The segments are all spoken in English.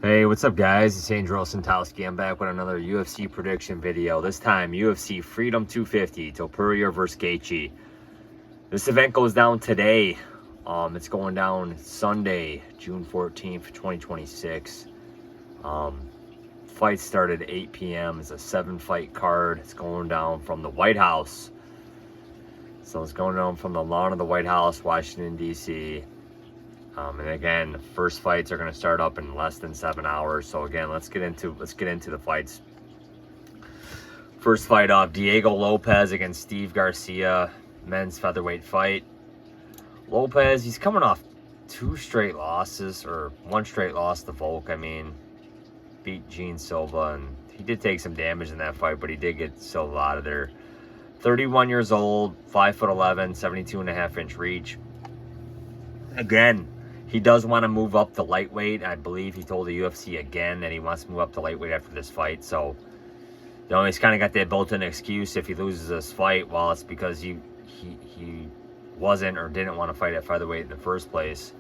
Hey, what's up guys? It's Andrew Santowski. I'm back with another UFC prediction video. This time, UFC Freedom 250, Topuria versus Gaethje. This event goes down today. It's going down Sunday, June 14th, 2026. Fight started at 8 p.m. It's a 7-fight card. It's going down from the White House. So it's going down from the lawn of the White House, Washington, D.C. And again, the first fights are going to start up in less than 7 hours. So again, let's get into the fights. First fight off, Diego Lopez against Steve Garcia, men's featherweight fight. Lopez, he's coming off 2 straight losses, or 1 straight loss to Volk. I mean, beat Gene Silva, and he did take some damage in that fight, but he did get Silva out of there. 31 years old, 5'11", 72.5-inch reach. Again, he does want to move up to lightweight. I believe he told the UFC again that he wants to move up to lightweight after this fight. So, you know, he's kind of got that built-in excuse if he loses this fight. Well, it's because he wasn't or didn't want to fight at featherweight in the first place.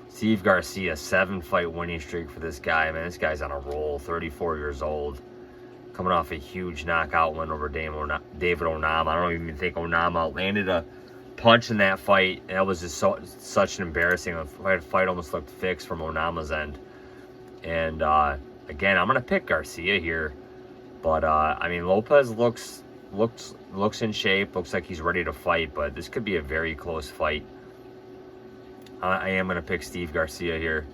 Steve Garcia, 7-fight winning streak for this guy. Man, this guy's on a roll. 34 years old, coming off a huge knockout win over David Onama. I don't even think Onama landed a punch in that fight, and that was just such an embarrassing fight. Almost looked fixed from Onama's end. And again, I'm gonna pick Garcia here, but I mean, Lopez looks in shape, looks like he's ready to fight, but this could be a very close fight. I am gonna pick Steve Garcia here.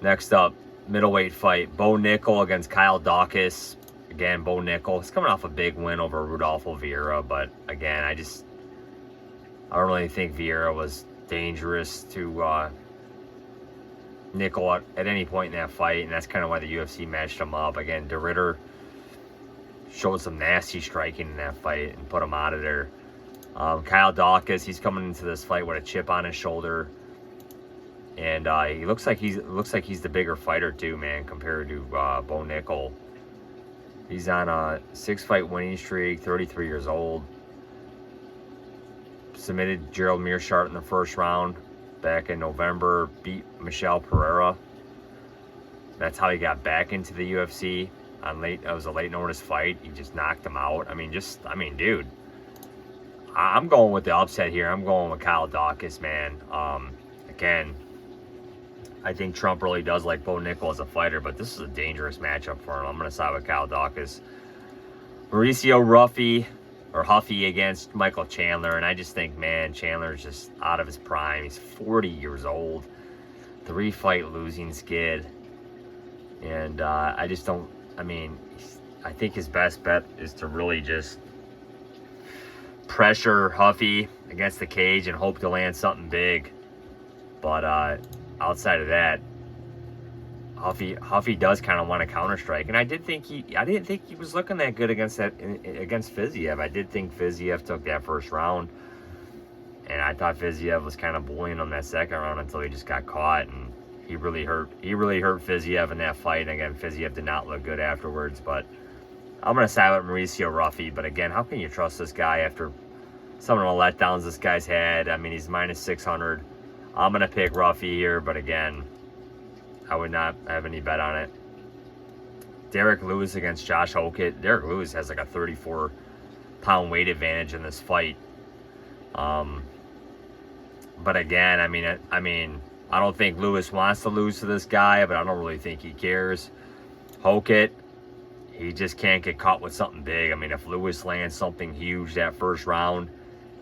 Next up, middleweight fight, Bo Nickel against Kyle Dawkins. Again, Bo Nickel, he's coming off a big win over Rodolfo Vieira, but again, I don't really think Vieira was dangerous to Nickel at any point in that fight, and that's kind of why the UFC matched him up. Again, De Ridder showed some nasty striking in that fight and put him out of there. Kyle Dawkins, he's coming into this fight with a chip on his shoulder, and he looks like he's the bigger fighter too, man, compared to Bo Nickel. He's on a 6-fight winning streak, 33 years old. Submitted Gerald Meerschaert in the first round back in November, beat Michel Pereira. That's how he got back into the UFC. It was a late notice fight. He just knocked him out. I mean, dude, I'm going with the upset here. I'm going with Kyle Dawkins, man. Again, I think Trump really does like Bo Nickel as a fighter, but this is a dangerous matchup for him. I'm going to side with Kyle Dawkins. Mauricio Huffy against Michael Chandler, and I just think, man, Chandler's just out of his prime. He's 40 years old, 3-fight losing skid, and I think his best bet is to really just pressure Huffy against the cage and hope to land something big. But outside of that, Huffy does kind of want to counter strike, and I didn't think he was looking that good against Fiziev. I did think Fiziev took that first round, and I thought Fiziev was kind of bullying him that second round until he just got caught, and he really hurt Fiziev in that fight. And again, Fiziev did not look good afterwards. But I'm gonna side with Mauricio Huffy. But again, how can you trust this guy after some of the letdowns this guy's had? I mean, he's minus 600. I'm gonna pick Huffy here, but again, I would not have any bet on it. Derek Lewis against Josh Hokett. Derek Lewis has like a 34-pound weight advantage in this fight. But again, I mean, I don't think Lewis wants to lose to this guy, but I don't really think he cares. Hokett, he just can't get caught with something big. I mean, if Lewis lands something huge that first round,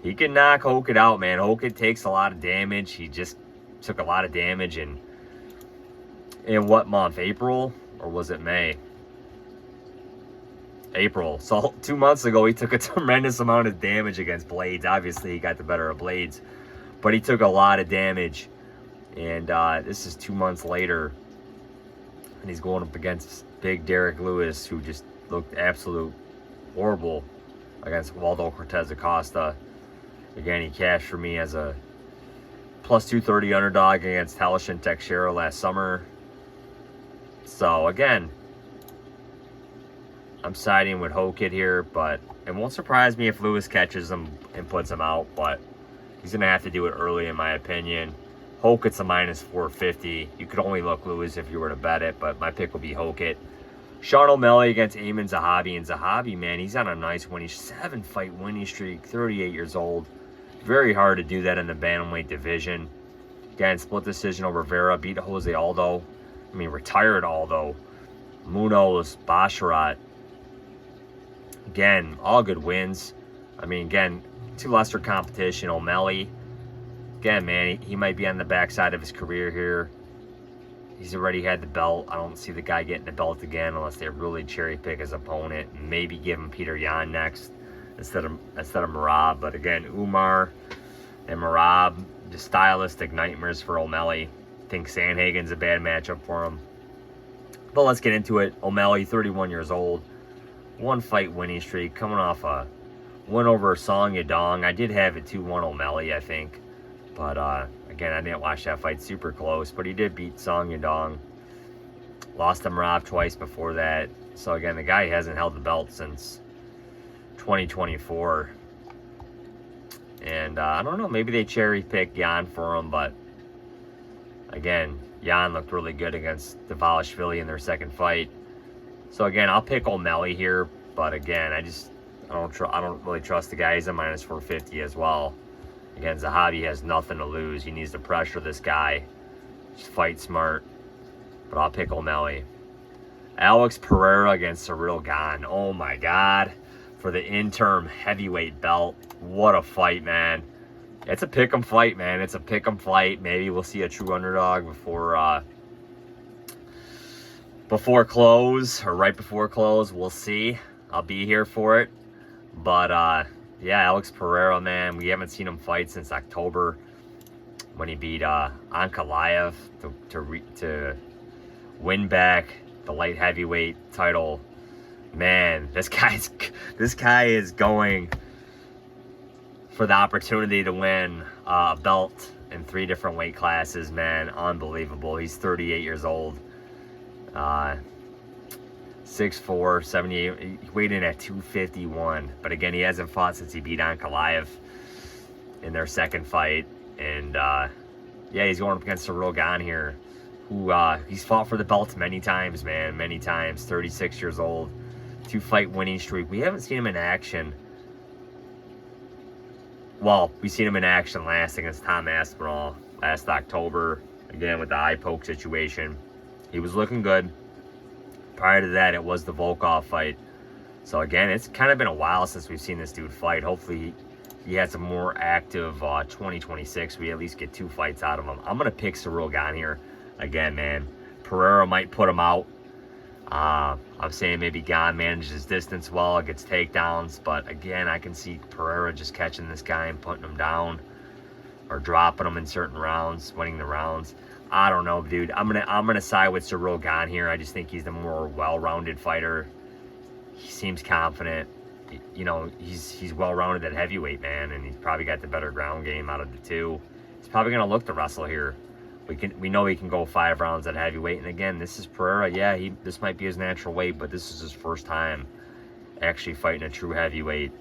he can knock Hokett out, man. Hokett takes a lot of damage. He just took a lot of damage in what month? April? Or was it May? April. So 2 months ago, he took a tremendous amount of damage against Blades. Obviously, he got the better of Blades, but he took a lot of damage. And this is 2 months later, and he's going up against big Derek Lewis, who just looked absolute horrible against Waldo Cortez Acosta. Again, he cashed for me as a plus 230 underdog against Halishin Teixeira last summer. So again, I'm siding with Hokett here, but it won't surprise me if Lewis catches him and puts him out, but he's going to have to do it early, in my opinion. Hoket's a minus 450. You could only look Lewis if you were to bet it, but my pick would be Hoket. Sean O'Malley against Eamon Zahabi. And Zahabi, man, he's on a nice winning, 7-fight winning streak, 38 years old. Very hard to do that in the bantamweight division. Again, split decision over Vera, beat Jose Aldo. I mean, retired Aldo. Munoz, Basharat. Again, all good wins. I mean, again, to lesser competition. O'Malley, again, man, he might be on the backside of his career here. He's already had the belt. I don't see the guy getting the belt again unless they really cherry pick his opponent and maybe give him Peter Yan next instead of Merab. But again, Umar and Merab, just stylistic nightmares for O'Malley. I think Sandhagen's a bad matchup for him. But let's get into it. O'Malley, 31 years old, 1-fight winning streak, coming off a win over Song Yadong. I did have it 2-1 O'Malley, I think. But again, I didn't watch that fight super close. But he did beat Song Yadong. Lost to Merab twice before that. So again, the guy hasn't held the belt since 2024. And I don't know, maybe they cherry picked Yan for him, but again, Yan looked really good against Dvalishvili in their second fight. So again, I'll pick O'Malley here, but again, I don't really trust the guy. He's a minus 450 as well. Again, Zahabi has nothing to lose. He needs to pressure this guy. Just fight smart. But I'll pick O'Malley. Alex Pereira against Cyril Gane. Oh my God. For the interim heavyweight belt. What a fight, man. It's a pick'em fight, man. It's a pick'em fight. Maybe we'll see a true underdog before close or right before close. We'll see. I'll be here for it. But yeah, Alex Pereira, man, we haven't seen him fight since October when he beat Ankalaev to win back the light heavyweight title. Man, this guy is going for the opportunity to win a belt in 3 different weight classes, man. Unbelievable. He's 38 years old. 6'4", 78. He weighed in at 251. But again, he hasn't fought since he beat Ankalaev in their second fight. And yeah, he's going up against Cyril Gane here, who he's fought for the belt many times, man. Many times. 36 years old. 2-fight winning streak. We haven't seen him in action. Well, we seen him in action last against Tom Aspinall last October. Again, with the eye poke situation. He was looking good. Prior to that, it was the Volkov fight. So again, it's kind of been a while since we've seen this dude fight. Hopefully he has a more active 2026. We at least get 2 fights out of him. I'm going to pick Cyril Gane here. Again, man, Pereira might put him out. I'm saying maybe Gane manages distance well, gets takedowns. But again, I can see Pereira just catching this guy and putting him down. Or dropping him in certain rounds, winning the rounds. I don't know, dude. I'm gonna side with Cyril Gane here. I just think he's the more well-rounded fighter. He seems confident. You know, he's well-rounded at heavyweight, man, and he's probably got the better ground game out of the 2. He's probably gonna look to wrestle here. We know he can go 5 rounds at heavyweight. And again, this is Pereira. Yeah, this might be his natural weight, but this is his first time actually fighting a true heavyweight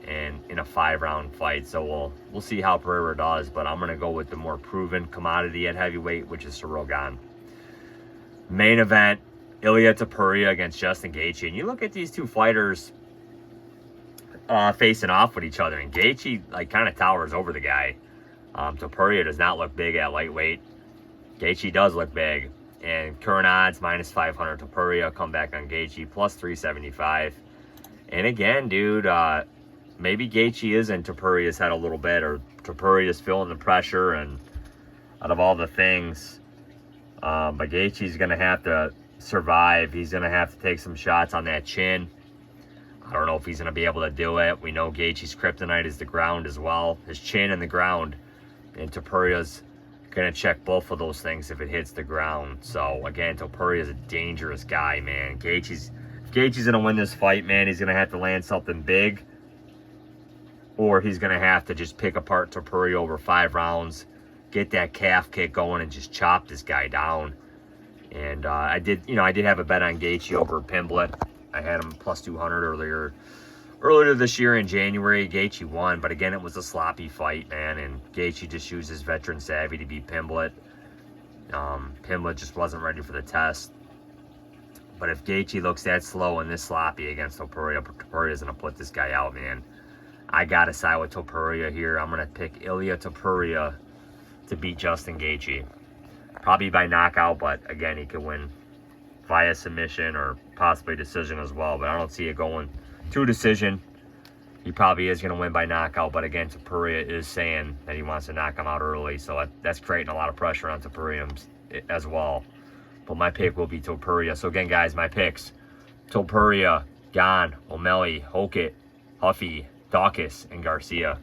and in a 5-round fight. So we'll see how Pereira does, but I'm going to go with the more proven commodity at heavyweight, which is Cyril Gane. Main event, Ilia Topuria against Justin Gaethje. And you look at these 2 fighters facing off with each other, and Gaethje like kind of towers over the guy. Topuria does not look big at lightweight. Gaethje does look big. And current odds, minus 500. Topuria, come back on Gaethje, plus 375. And again, dude, maybe Gaethje is in Topuria's head a little bit, or Topuria's feeling the pressure and out of all the things. But Gaethje's going to have to survive. He's going to have to take some shots on that chin. I don't know if he's going to be able to do it. We know Gaethje's kryptonite is the ground as well. His chin and the ground. And Topuria's going to check both of those things if it hits the ground. So, again, Topuria's a dangerous guy, man. If Gaethje's going to win this fight, man, he's going to have to land something big. Or he's going to have to just pick apart Topuria over 5 rounds, get that calf kick going, and just chop this guy down. And I did have a bet on Gaethje over Pimblett. I had him plus 200 earlier Earlier this year in January, Gaethje won, but again, it was a sloppy fight, man, and Gaethje just used his veteran savvy to beat Pimblett. Pimblett just wasn't ready for the test. But if Gaethje looks that slow and this sloppy against Topuria, Topuria's going to put this guy out, man. I got to side with Topuria here. I'm going to pick Ilia Topuria to beat Justin Gaethje. Probably by knockout, but again, he could win via submission or possibly decision as well. But I don't see it going to decision. He probably is going to win by knockout. But again, Topuria is saying that he wants to knock him out early. So that's creating a lot of pressure on Topuria as well. But my pick will be Topuria. So again, guys, my picks: Topuria, Gane, O'Malley, Hokett, Huffy, Dawkins, and Garcia.